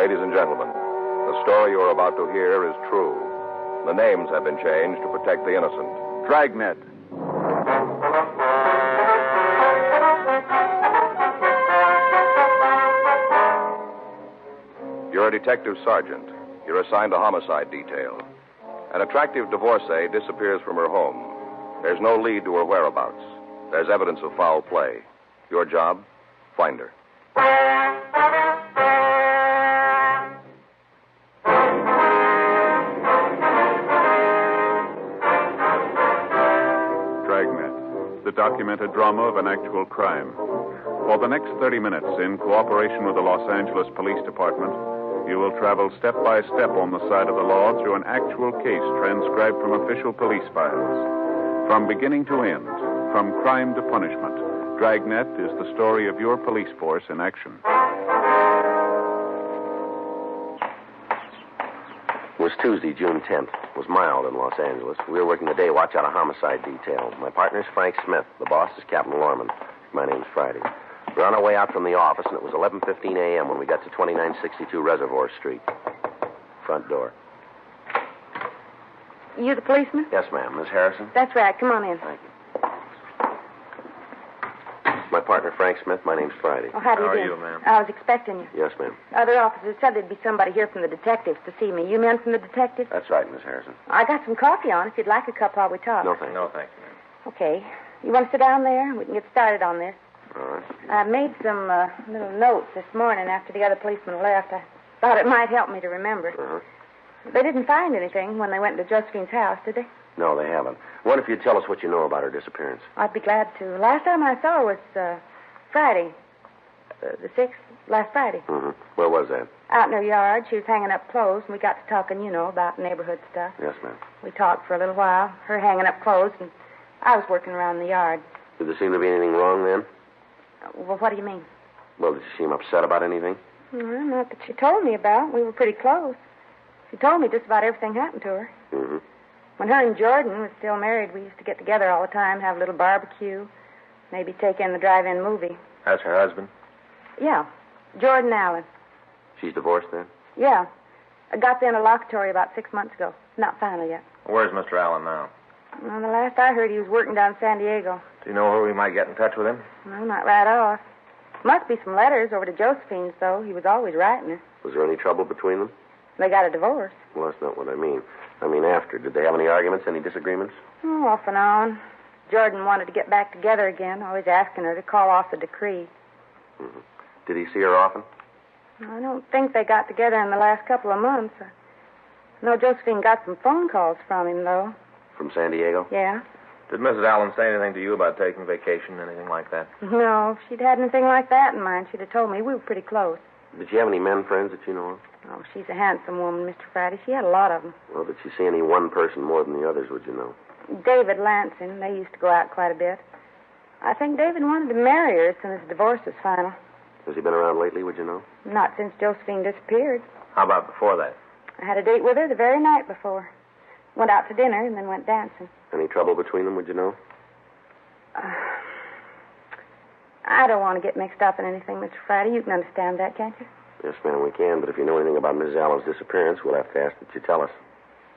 Ladies and gentlemen, the story you are about to hear is true. The names have been changed to protect the innocent. Dragnet. You're a detective sergeant. You're assigned a homicide detail. An attractive divorcee disappears from her home. There's no lead to her whereabouts. There's evidence of foul play. Your job? Find her. Dragnet, the documented drama of an actual crime. For the next 30 minutes, in cooperation with the Los Angeles Police Department, you will travel step by step on the side of the law through an actual case transcribed from official police files. From beginning to end, from crime to punishment, Dragnet is the story of your police force in action. It was Tuesday, June 10th. It was mild in Los Angeles. We were working the day watch out of homicide detail. My partner's Frank Smith. The boss is Captain Lorman. My name's Friday. We were on our way out from the office, and it was 11:15 a.m. when we got to 2962 Reservoir Street. Front door. You the policeman? Yes, ma'am. Miss Harrison? That's right. Come on in. Thank you. My partner, Frank Smith. My name's Friday. Oh, how do you do? How are you, ma'am? I was expecting you. Yes, ma'am. Other officers said there'd be somebody here from the detectives to see me. You men from the detectives? That's right, Miss Harrison. I got some coffee on if you'd like a cup while we talk. No, thank you. No, thank you, ma'am. Okay. You want to sit down there? We can get started on this. All right. I made some little notes this morning after the other policeman left. I thought it might help me to remember. Uh-huh. They didn't find anything when they went to Josephine's house, did they? No, they haven't. What if you'd tell us what you know about her disappearance? I'd be glad to. Last time I saw her was Friday. The 6th, last Friday. Mm-hmm. Where was that? Out in her yard. She was hanging up clothes, and we got to talking, about neighborhood stuff. Yes, ma'am. We talked for a little while, her hanging up clothes, and I was working around the yard. Did there seem to be anything wrong then? Well, what do you mean? Well, did she seem upset about anything? Well, not that she told me about. We were pretty close. She told me just about everything happened to her. Mm-hmm. When her and Jordan were still married, we used to get together all the time, have a little barbecue, maybe take in the drive-in movie. That's her husband? Yeah, Jordan Allen. She's divorced then? Yeah. I got the interlocutory about 6 months ago. Not final yet. Where's Mr. Allen now? Well, the last I heard, he was working down San Diego. Do you know where we might get in touch with him? No, not right off. Must be some letters over to Josephine's, though. He was always writing her. Was there any trouble between them? They got a divorce. Well, that's not what I mean. I mean after. Did they have any arguments, any disagreements? Oh, off and on. Jordan wanted to get back together again, always asking her to call off the decree. Mm-hmm. Did he see her often? I don't think they got together in the last couple of months. I know Josephine got some phone calls from him, though. From San Diego? Yeah. Did Mrs. Allen say anything to you about taking vacation, anything like that? No, if she'd had anything like that in mind, she'd have told me. We were pretty close. Did she have any men friends that you know of? Oh, she's a handsome woman, Mr. Friday. She had a lot of them. Well, did she see any one person more than the others, would you know? David Lansing. They used to go out quite a bit. I think David wanted to marry her as soon as the divorce was final. Has he been around lately, would you know? Not since Josephine disappeared. How about before that? I had a date with her the very night before. Went out to dinner and then went dancing. Any trouble between them, would you know? I don't want to get mixed up in anything, Mr. Friday. You can understand that, can't you? Yes, ma'am, we can. But if you know anything about Mrs. Allen's disappearance, we'll have to ask that you tell us.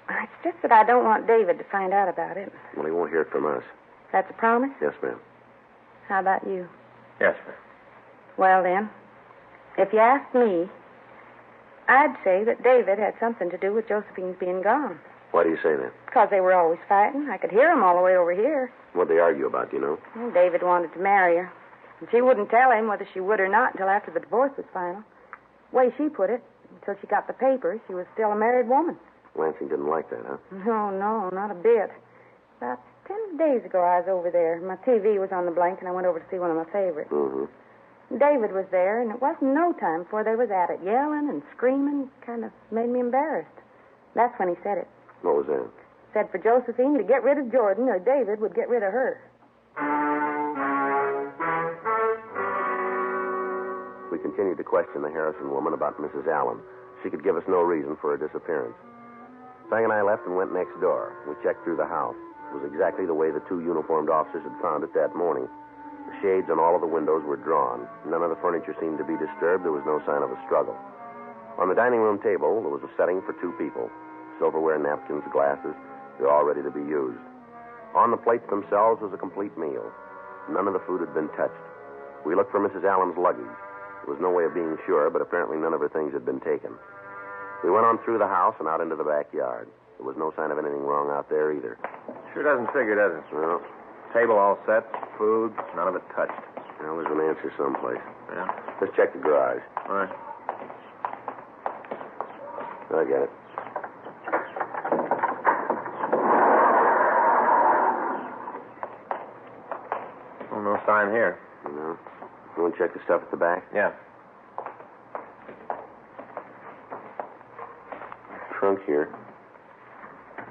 It's just that I don't want David to find out about it. Well, he won't hear it from us. That's a promise? Yes, ma'am. How about you? Yes, ma'am. Well, then, if you ask me, I'd say that David had something to do with Josephine's being gone. Why do you say that? Because they were always fighting. I could hear them all the way over here. What'd they argue about, do you know? Well, David wanted to marry her. And she wouldn't tell him whether she would or not until after the divorce was final. The way she put it, until she got the papers, she was still a married woman. Lansing didn't like that, huh? No, not a bit. About 10 days ago, I was over there. My TV was on the blank, and I went over to see one of my favorites. Mm-hmm. David was there, and it wasn't no time before they was at it, yelling and screaming. Kind of made me embarrassed. That's when he said it. What was that? Said for Josephine to get rid of Jordan, or David would get rid of her. We continued to question the Harrison woman about Mrs. Allen. She could give us no reason for her disappearance. Fang and I left and went next door. We checked through the house. It was exactly the way the two uniformed officers had found it that morning. The shades on all of the windows were drawn. None of the furniture seemed to be disturbed. There was no sign of a struggle. On the dining room table, there was a setting for 2 people. Silverware, napkins, glasses, they're all ready to be used. On the plates themselves was a complete meal. None of the food had been touched. We looked for Mrs. Allen's luggage. There was no way of being sure, but apparently none of her things had been taken. We went on through the house and out into the backyard. There was no sign of anything wrong out there either. Sure doesn't figure, does it? Well, Table all set, food, none of it touched. well, there's an answer someplace. Yeah? Let's check the garage. All right. I get it. Oh, no sign here. No. You want to check the stuff at the back? Yeah. Trunk here.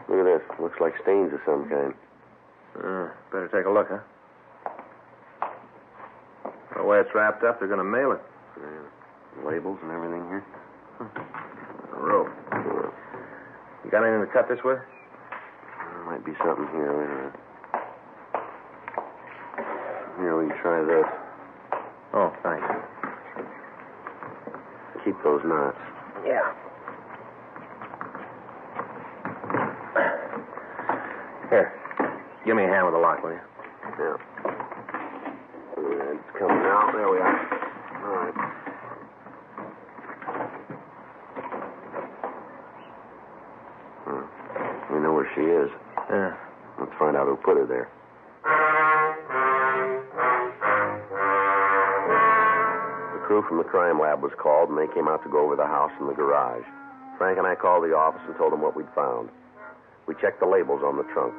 Look at this. Looks like stains of some kind. Better take a look, huh? The way it's wrapped up, they're going to mail it. Yeah. Labels and everything here. Rope. You got anything to cut this with? There might be something here. Wait a minute. Here, we can try this. Oh, thanks. Keep those knots. Yeah. Here. Give me a hand with the lock, will you? Yeah. It's coming out. There we are. All right. We know where she is. Yeah. Let's find out who put her there. The crew from the crime lab was called, and they came out to go over the house and the garage. Frank and I called the office and told them what we'd found. We checked the labels on the trunk.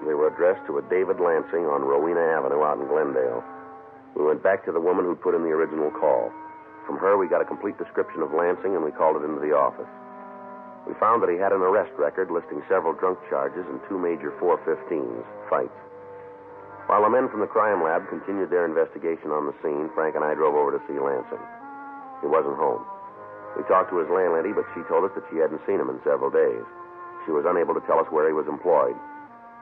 They were addressed to a David Lansing on Rowena Avenue out in Glendale. We went back to the woman who'd put in the original call. From her, we got a complete description of Lansing, and we called it into the office. We found that he had an arrest record listing several drunk charges and 2 major 415s, fights. While the men from the crime lab continued their investigation on the scene, Frank and I drove over to see Lansing. He wasn't home. We talked to his landlady, but she told us that she hadn't seen him in several days. She was unable to tell us where he was employed.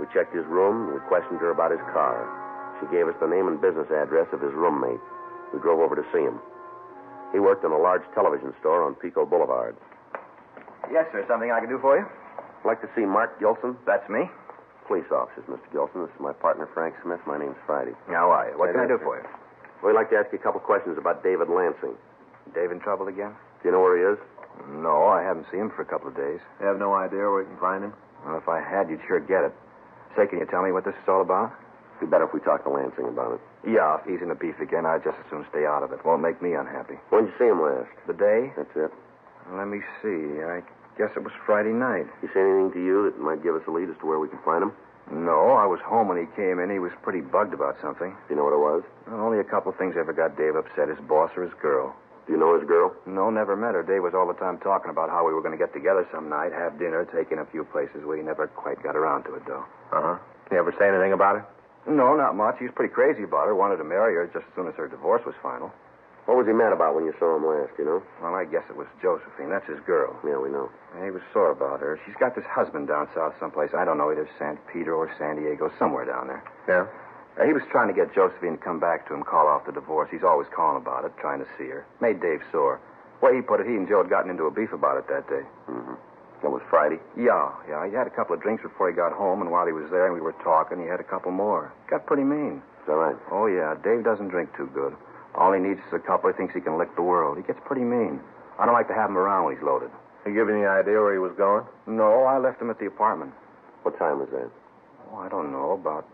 We checked his room, and we questioned her about his car. She gave us the name and business address of his roommate. We drove over to see him. He worked in a large television store on Pico Boulevard. Yes, sir. Something I can do for you? I'd like to see Mark Gilson. That's me. Police officers, Mr. Gilson. This is my partner, Frank Smith. My name's Friday. How are you? What can I do for you? We'd like to ask you a couple questions about David Lansing. Dave in trouble again? Do you know where he is? No, I haven't seen him for a couple of days. You have no idea where we can find him? Well, if I had, you'd sure get it. Say, can you tell me what this is all about? It'd be better if we talked to Lansing about it. Yeah, if he's in the beef again, I'd just as soon stay out of it. Won't make me unhappy. When did you see him last? The day? That's it. Let me see. I guess it was Friday night. He say anything to you that might give us a lead as to where we can find him? No, I was home when he came in. He was pretty bugged about something. Do you know what it was? Well, only a couple of things ever got Dave upset, his boss or his girl. Do you know his girl? No, never met her. Dave was all the time talking about how we were going to get together some night, have dinner, take in a few places. We never quite got around to it, though. Uh-huh. Can you ever say anything about it? No, not much. He was pretty crazy about her. Wanted to marry her just as soon as her divorce was final. What was he mad about when you saw him last, you know? Well, I guess it was Josephine. That's his girl. Yeah, we know. He was sore about her. She's got this husband down south someplace. I don't know, either San Pedro or San Diego, somewhere down there. Yeah? He was trying to get Josephine to come back to him, call off the divorce. He's always calling about it, trying to see her. Made Dave sore. The way he put it, he and Joe had gotten into a beef about it that day. Mm-hmm. That was Friday? Yeah. He had a couple of drinks before he got home, and while he was there and we were talking, he had a couple more. Got pretty mean. Is that right? Oh, yeah. Dave doesn't drink too good. All he needs is a couple. He thinks he can lick the world. He gets pretty mean. I don't like to have him around when he's loaded. Did he give you any idea where he was going? No, I left him at the apartment. What time was that? Oh, I don't know. About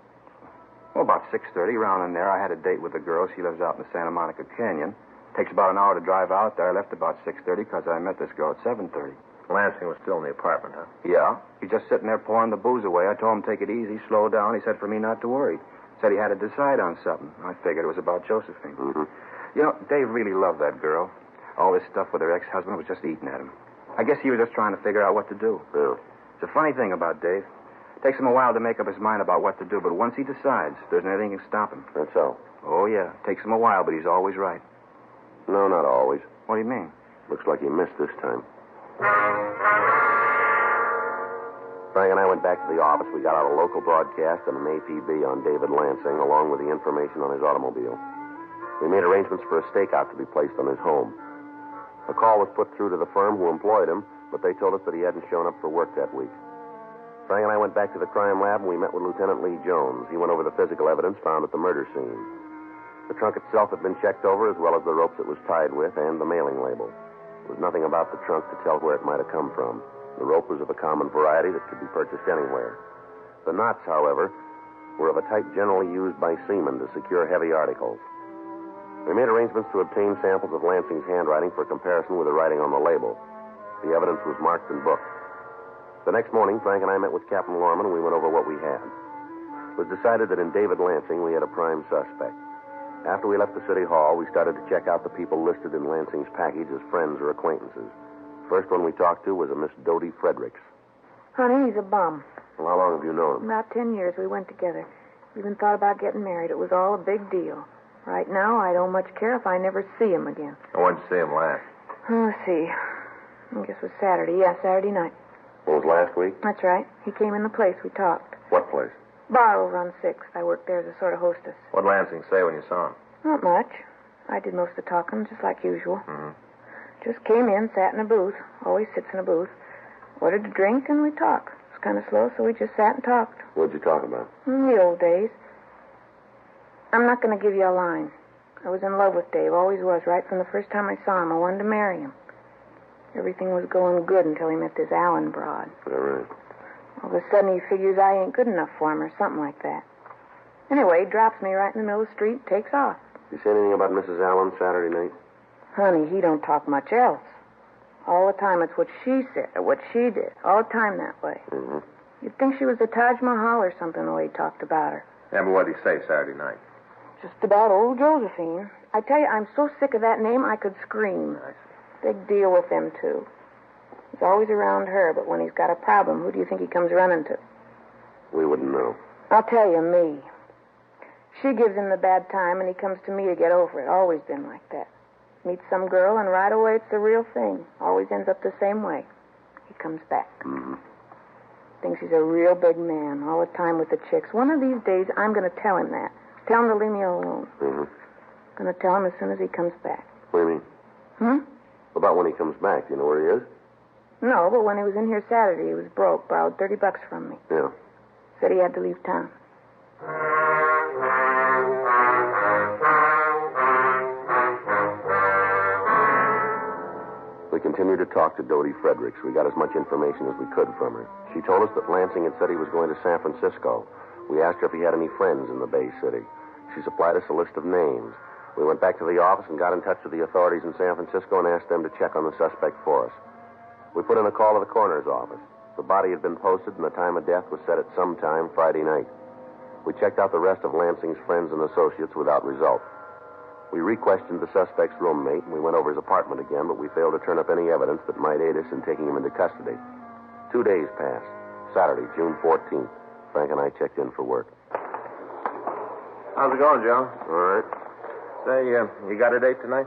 6:30, around in there. I had a date with a girl. She lives out in the Santa Monica Canyon. Takes about an hour to drive out there. I left about 6:30 because I met this girl at 7:30. Lansing was still in the apartment, huh? Yeah. He's just sitting there pouring the booze away. I told him take it easy, slow down. He said for me not to worry. Said he had to decide on something. I figured it was about Josephine. Mm-hmm. You know, Dave really loved that girl. All this stuff with her ex-husband was just eating at him. I guess he was just trying to figure out what to do. Yeah. It's a funny thing about Dave. It takes him a while to make up his mind about what to do, but once he decides, there's nothing that can stop him. That's so. Oh, yeah. It takes him a while, but he's always right. No, not always. What do you mean? Looks like he missed this time. Frank and I went back to the office. We got out a local broadcast and an APB on David Lansing, along with the information on his automobile. We made arrangements for a stakeout to be placed on his home. A call was put through to the firm who employed him, but they told us that he hadn't shown up for work that week. Frank and I went back to the crime lab, and we met with Lieutenant Lee Jones. He went over the physical evidence found at the murder scene. The trunk itself had been checked over, as well as the ropes it was tied with and the mailing label. There was nothing about the trunk to tell where it might have come from. The rope was of a common variety that could be purchased anywhere. The knots, however, were of a type generally used by seamen to secure heavy articles. We made arrangements to obtain samples of Lansing's handwriting for comparison with the writing on the label. The evidence was marked and booked. The next morning, Frank and I met with Captain Lorman, and we went over what we had. It was decided that in David Lansing we had a prime suspect. After we left the city hall, we started to check out the people listed in Lansing's package as friends or acquaintances. The first one we talked to was a Miss Dodie Fredericks. Honey, he's a bum. Well, how long have you known him? About 10 years we went together. We even thought about getting married. It was all a big deal. Right now, I don't much care if I never see him again. When did you see him last? Let's see. I guess it was Saturday. Yeah, Saturday night. What was last week? That's right. He came in the place. We talked. What place? Bar over on 6th. I worked there as a sort of hostess. What'd Lansing say when you saw him? Not much. I did most of the talking, just like usual. Mm-hmm. Just came in, sat in a booth. Always sits in a booth. Ordered a drink, and we talked. It was kind of slow, so we just sat and talked. What'd you talk about? The old days. I'm not going to give you a line. I was in love with Dave, always was, right from the first time I saw him. I wanted to marry him. Everything was going good until he met this Allen broad. All right. All of a sudden, he figures I ain't good enough for him or something like that. Anyway, he drops me right in the middle of the street, takes off. You say anything about Mrs. Allen Saturday night? Honey, he don't talk much else. All the time it's what she said or what she did. All the time that way. Mm-hmm. You'd think she was the Taj Mahal or something the way he talked about her. Yeah, but what did he say Saturday night? Just about old Josephine. I tell you, I'm so sick of that name I could scream. I see. Big deal with him, too. He's always around her, but when he's got a problem, who do you think he comes running to? We wouldn't know. I'll tell you, me. She gives him the bad time, and he comes to me to get over it. Always been like that. Meets some girl, and right away it's the real thing. Always ends up the same way. He comes back. Mm-hmm. Thinks he's a real big man all the time with the chicks. One of these days, I'm going to tell him that. Tell him to leave me alone. Mm-hmm. Going to tell him as soon as he comes back. What do you mean? About when he comes back. Do you know where he is? No, but when he was in here Saturday, he was broke. Borrowed $30 from me. Yeah. Said he had to leave town. We continued to talk to Dodie Fredericks. We got as much information as we could from her. She told us that Lansing had said he was going to San Francisco. We asked her if he had any friends in the Bay City. She supplied us a list of names. We went back to the office and got in touch with the authorities in San Francisco and asked them to check on the suspect for us. We put in a call to the coroner's office. The body had been posted and the time of death was set at some time Friday night. We checked out the rest of Lansing's friends and associates without result. We re-questioned the suspect's roommate and we went over his apartment again, but we failed to turn up any evidence that might aid us in taking him into custody. 2 days passed. Saturday, June 14th. Frank and I checked in for work. How's it going, Joe? All right. Say, you got a date tonight?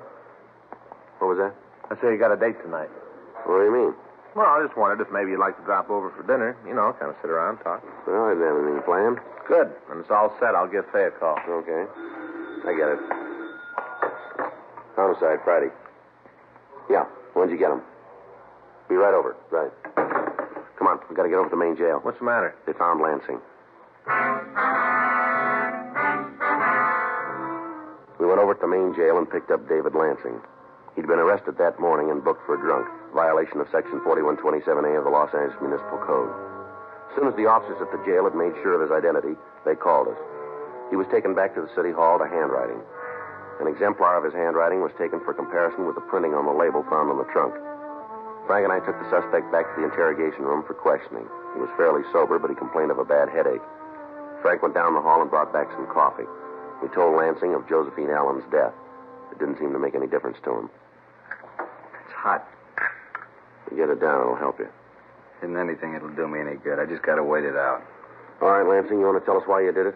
What was that? I say you got a date tonight. What do you mean? Well, I just wondered if maybe you'd like to drop over for dinner. You know, kind of sit around, talk. Well, I didn't have anything planned. Good. When it's all set, I'll give Faye a call. Okay. I get it. Homicide, Friday. Yeah. When'd you get him? Be right over. Right. Come on. We got to get over to the main jail. What's the matter? They found Lansing. We went over to the main jail and picked up David Lansing. He'd been arrested that morning and booked for drunk, violation of Section 4127A of the Los Angeles Municipal Code. As soon as the officers at the jail had made sure of his identity, they called us. He was taken back to the city hall to handwriting. An exemplar of his handwriting was taken for comparison with the printing on the label found on the trunk. Frank and I took the suspect back to the interrogation room for questioning. He was fairly sober, but he complained of a bad headache. Frank went down the hall and brought back some coffee. We told Lansing of Josephine Allen's death. It didn't seem to make any difference to him. It's hot. You get it down, it'll help you. Isn't anything that'll do me any good. I just got to wait it out. All right, Lansing, you want to tell us why you did it?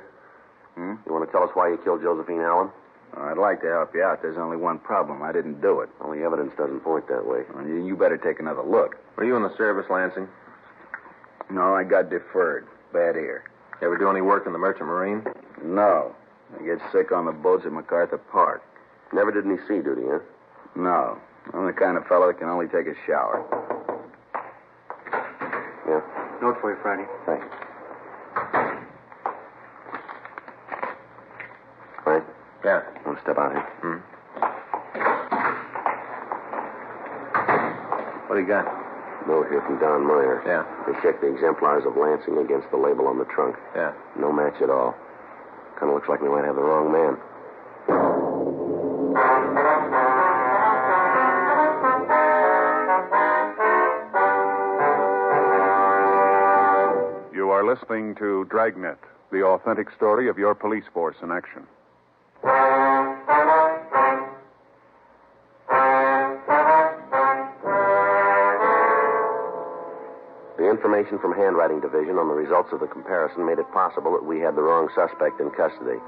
Hmm? You want to tell us why you killed Josephine Allen? I'd like to help you out. There's only one problem. I didn't do it. Well, the evidence doesn't point that way. Well, you better take another look. Were you in the service, Lansing? No, I got deferred. Bad ear. You ever do any work in the Merchant Marine? No. I get sick on the boats at MacArthur Park. Never did any sea duty, huh? No. I'm the kind of fellow that can only take a shower. Yeah. Note for you, Friday. Thanks. Frank? Yeah. Want to step out here? Hmm. What do you got? Note here from Don Meyer. Yeah. They checked the exemplars of Lansing against the label on the trunk. Yeah. No match at all. Kind of looks like we might have the wrong man. You are listening to Dragnet, the authentic story of your police force in action. The information from Handwriting Division on the results of the comparison made it possible that we had the wrong suspect in custody.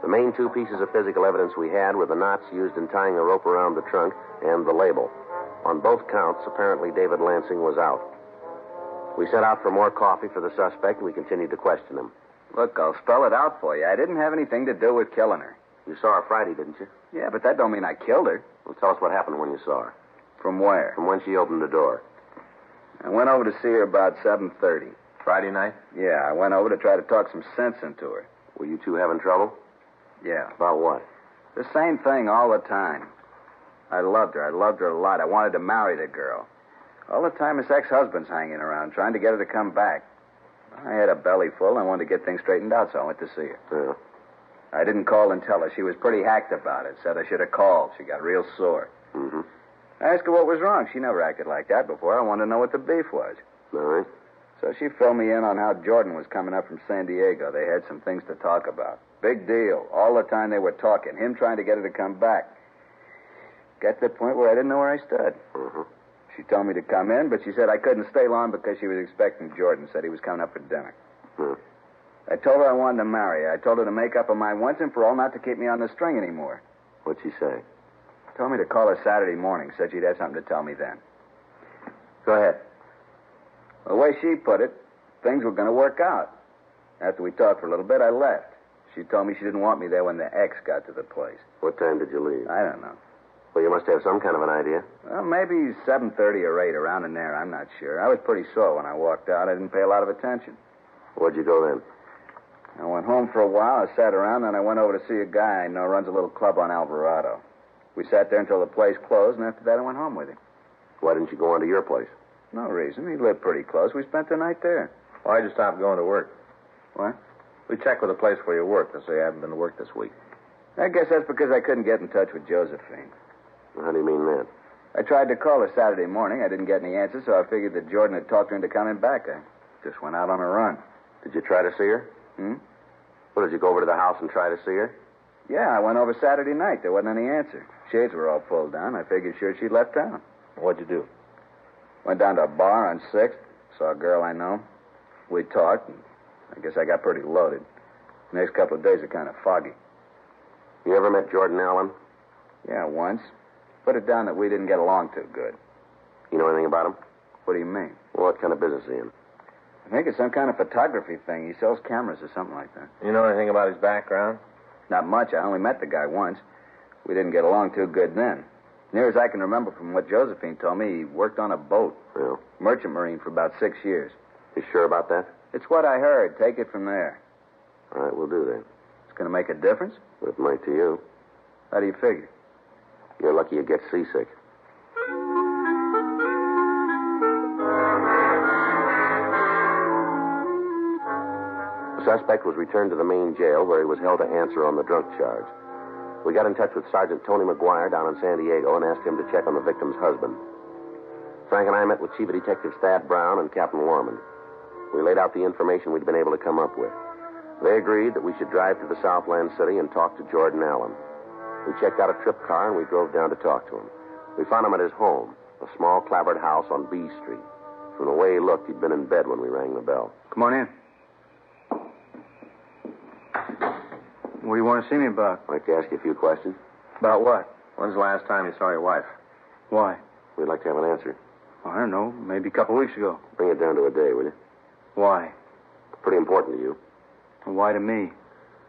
The main two pieces of physical evidence we had were the knots used in tying the rope around the trunk and the label. On both counts, apparently David Lansing was out. We set out for more coffee for the suspect, and we continued to question him. Look, I'll spell it out for you. I didn't have anything to do with killing her. You saw her Friday, didn't you? Yeah, but that don't mean I killed her. Well, tell us what happened when you saw her. From where? From when she opened the door. I went over to see her about 7:30. Friday night? Yeah, I went over to try to talk some sense into her. Were you two having trouble? Yeah. About what? The same thing all the time. I loved her. I loved her a lot. I wanted to marry the girl. All the time his ex-husband's hanging around, trying to get her to come back. I had a belly full, and I wanted to get things straightened out, so I went to see her. Yeah. I didn't call and tell her. She was pretty hacked about it. Said I should have called. She got real sore. Mm-hmm. I asked her what was wrong. She never acted like that before. I wanted to know what the beef was. All right. So she filled me in on how Jordan was coming up from San Diego. They had some things to talk about. Big deal. All the time they were talking. Him trying to get her to come back. Got to the point where I didn't know where I stood. Mm-hmm. She told me to come in, but she said I couldn't stay long because she was expecting Jordan. Said he was coming up for dinner. Hmm. I told her I wanted to marry her. I told her to make up her mind once and for all not to keep me on the string anymore. What'd she say? Told me to call her Saturday morning. Said she'd have something to tell me then. Go ahead. The way she put it, things were going to work out. After we talked for a little bit, I left. She told me she didn't want me there when the ex got to the place. What time did you leave? I don't know. Well, you must have some kind of an idea. Well, maybe 7:30 or 8, around in there. I'm not sure. I was pretty sore when I walked out. I didn't pay a lot of attention. Where'd you go then? I went home for a while. I sat around, and I went over to see a guy I know runs a little club on Alvarado. We sat there until the place closed, and after that I went home with him. Why didn't you go on to your place? No reason. He lived pretty close. We spent the night there. Why'd you stop going to work? What? We checked with the place where you work. They say you haven't been to work this week. I guess that's because I couldn't get in touch with Josephine. How do you mean that? I tried to call her Saturday morning. I didn't get any answers, so I figured that Jordan had talked her into coming back. I just went out on a run. Did you try to see her? Well, did you go over to the house and try to see her? Yeah, I went over Saturday night. There wasn't any answer. Shades were all pulled down. I figured sure she'd left town. What'd you do? Went down to a bar on 6th. Saw a girl I know. We talked, and I guess I got pretty loaded. The next couple of days are kind of foggy. You ever met Jordan Allen? Yeah, once. Put it down that we didn't get along too good. You know anything about him? What do you mean? Well, what kind of business is he in? I think it's some kind of photography thing. He sells cameras or something like that. You know anything about his background? Not much. I only met the guy once. We didn't get along too good then. Near as I can remember from what Josephine told me, he worked on a boat. Yeah. Merchant marine for about 6 years. You sure about that? It's what I heard. Take it from there. All right, we'll do that. It's going to make a difference? It might to you. How do you figure? You're lucky you get seasick. The suspect was returned to the main jail where he was held to answer on the drunk charge. We got in touch with Sergeant Tony McGuire down in San Diego and asked him to check on the victim's husband. Frank and I met with Chief of Detectives Thad Brown and Captain Lorman. We laid out the information we'd been able to come up with. They agreed that we should drive to the Southland City and talk to Jordan Allen. We checked out a trip car and we drove down to talk to him. We found him at his home, a small clapboard house on B Street. From the way he looked, he'd been in bed when we rang the bell. Come on in. What do you want to see me about? I'd like to ask you a few questions. About what? When's the last time you saw your wife? Why? We'd like to have an answer. I don't know. Maybe a couple weeks ago. Bring it down to a day, will you? Why? Pretty important to you. Why to me?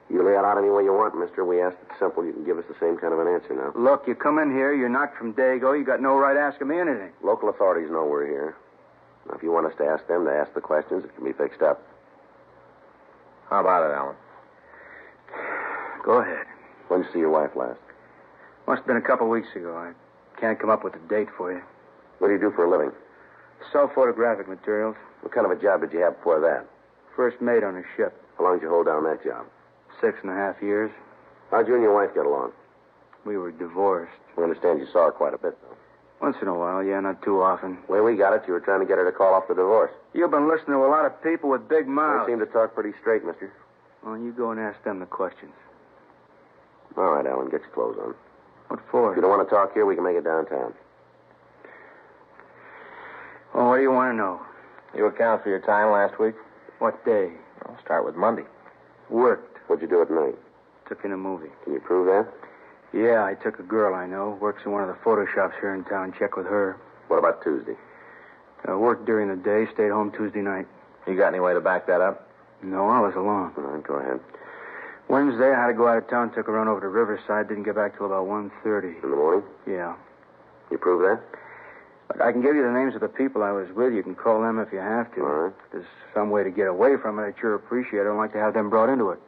You lay it out any way you want, mister. We asked it simple. You can give us the same kind of an answer now. Look, you come in here, you're not from Dago. You got no right asking me anything. Local authorities know we're here. Now, if you want us to ask them to ask the questions, it can be fixed up. How about it, Alan? Go ahead. When did you see your wife last? Must have been a couple weeks ago. I can't come up with a date for you. What do you do for a living? Sell photographic materials. What kind of a job did you have before that? First mate on a ship. How long did you hold down that job? 6.5 years. How'd you and your wife get along? We were divorced. We understand you saw her quite a bit, though. Once in a while, yeah, not too often. The way we got it, you were trying to get her to call off the divorce. You've been listening to a lot of people with big They mouths. seem to talk pretty straight, mister. Well, you go and ask them the questions. All right, Alan, get your clothes on. What for? If you don't want to talk here, we can make it downtown. Well, what do you want to know? You account for your time last week? What day? I'll start with Monday. Worked. What'd you do at night? Took in a movie. Can you prove that? Yeah, I took a girl I know. Works in one of the photo shops here in town. Check with her. What about Tuesday? Worked during the day. Stayed home Tuesday night. You got any way to back that up? No, I was alone. All right, go ahead. Wednesday, I had to go out of town. Took a run over to Riverside. Didn't get back till about 1:30. In the morning? Yeah. You prove that? Look, I can give you the names of the people I was with. You can call them if you have to. All right. If there's some way to get away from it, I'd sure appreciate it. I don't like to have them brought into it.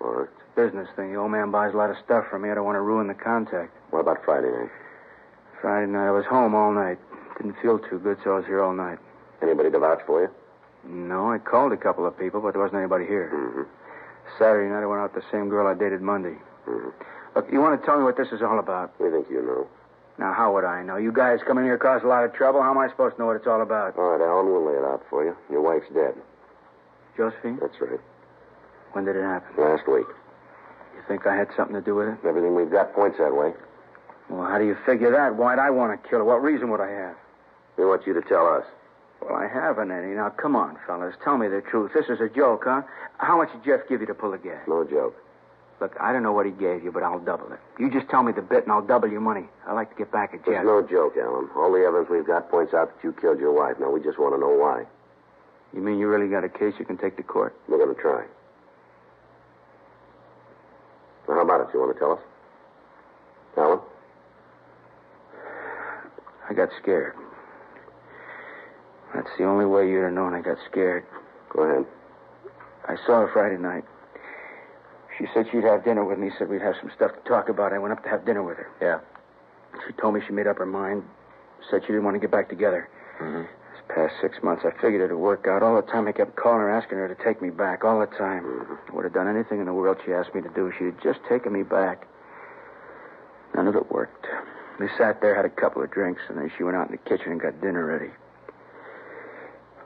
All right. It's a business thing. The old man buys a lot of stuff from me. I don't want to ruin the contact. What about Friday night? Friday night, I was home all night. Didn't feel too good, so I was here all night. Anybody to vouch for you? No, I called a couple of people, but there wasn't anybody here. Mm-hmm. Saturday night, I went out with the same girl I dated Monday. Mm-hmm. Look, you want to tell me what this is all about? We think you know. Now, how would I know? You guys come in here cause a lot of trouble. How am I supposed to know what it's all about? All right, Alan, we'll lay it out for you. Your wife's dead. Josephine? That's right. When did it happen? Last week. You think I had something to do with it? Everything we've got points that way. Well, how do you figure that? Why'd I want to kill her? What reason would I have? We want you to tell us. Well, I haven't any. Now, come on, fellas. Tell me the truth. This is a joke, huh? How much did Jeff give you to pull a gag? No joke. Look, I don't know what he gave you, but I'll double it. You just tell me the bit, and I'll double your money. I'd like to get back at Jeff. It's no joke, Alan. All the evidence we've got points out that you killed your wife. Now, we just want to know why. You mean you really got a case you can take to court? We're going to try. Now, how about it? You want to tell us? Alan? I got scared. That's the only way you'd have known I got scared. Go ahead. I saw her Friday night. She said she'd have dinner with me, said we'd have some stuff to talk about. I went up to have dinner with her. Yeah. She told me she made up her mind, said she didn't want to get back together. Mm-hmm. This past 6 months, I figured it'd work out. All the time I kept calling her, asking her to take me back. All the time. I would have done anything in the world she asked me to do. She had just taken me back. None of it worked. We sat there, had a couple of drinks, and then she went out in the kitchen and got dinner ready.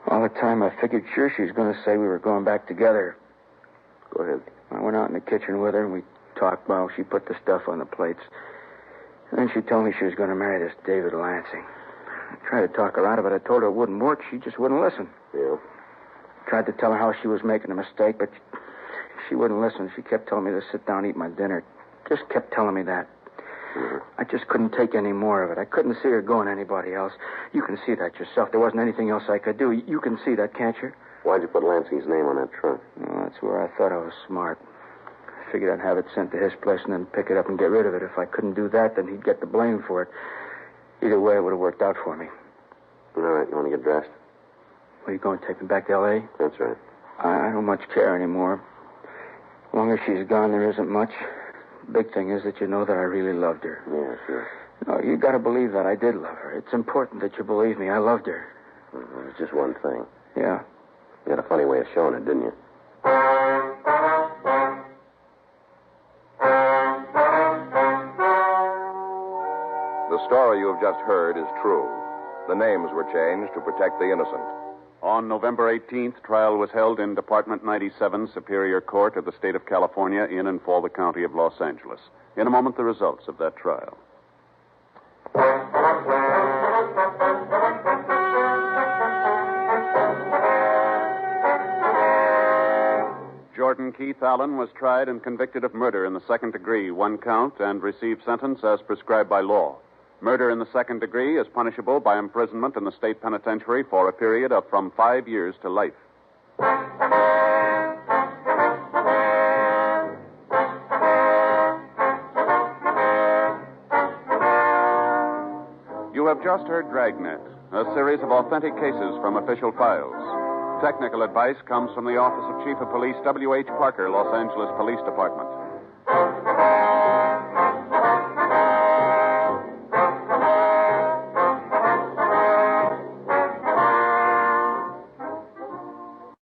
All the time, I figured sure she was going to say we were going back together. Go ahead. I went out in the kitchen with her, and we talked while she put the stuff on the plates. And then she told me she was going to marry this David Lansing. I tried to talk her out of it. I told her it wouldn't work. She just wouldn't listen. Yeah? Tried to tell her how she was making a mistake, but she wouldn't listen. She kept telling me to sit down and eat my dinner. Just kept telling me that. Mm-hmm. I just couldn't take any more of it. I couldn't see her going to anybody else. You can see that yourself. There wasn't anything else I could do. You can see that, can't you? Why'd you put Lansing's name on that trunk? Well, that's where I thought I was smart. I figured I'd have it sent to his place and then pick it up and get rid of it. If I couldn't do that, then he'd get the blame for it. Either way, it would have worked out for me. All right, you want to get dressed? Are you going to take me back to L.A.? That's right. I don't much care anymore. As long as she's gone, there isn't much. The big thing is that you know that I really loved her. Yeah, sure. No, you got to believe that I did love her. It's important that you believe me. I loved her. Mm-hmm. It's just one thing. Yeah. You had a funny way of showing it, didn't you? The story you have just heard is true. The names were changed to protect the innocent. On November 18th, trial was held in Department 97, Superior Court of the State of California, in and for the County of Los Angeles. In a moment, the results of that trial. Jordan Keith Allen was tried and convicted of murder in the second degree, one count, and received sentence as prescribed by law. Murder in the second degree is punishable by imprisonment in the state penitentiary for a period of from 5 years to life. have just heard Dragnet, a series of authentic cases from official files. Technical advice comes from the Office of Chief of Police W.H. Parker, Los Angeles Police Department.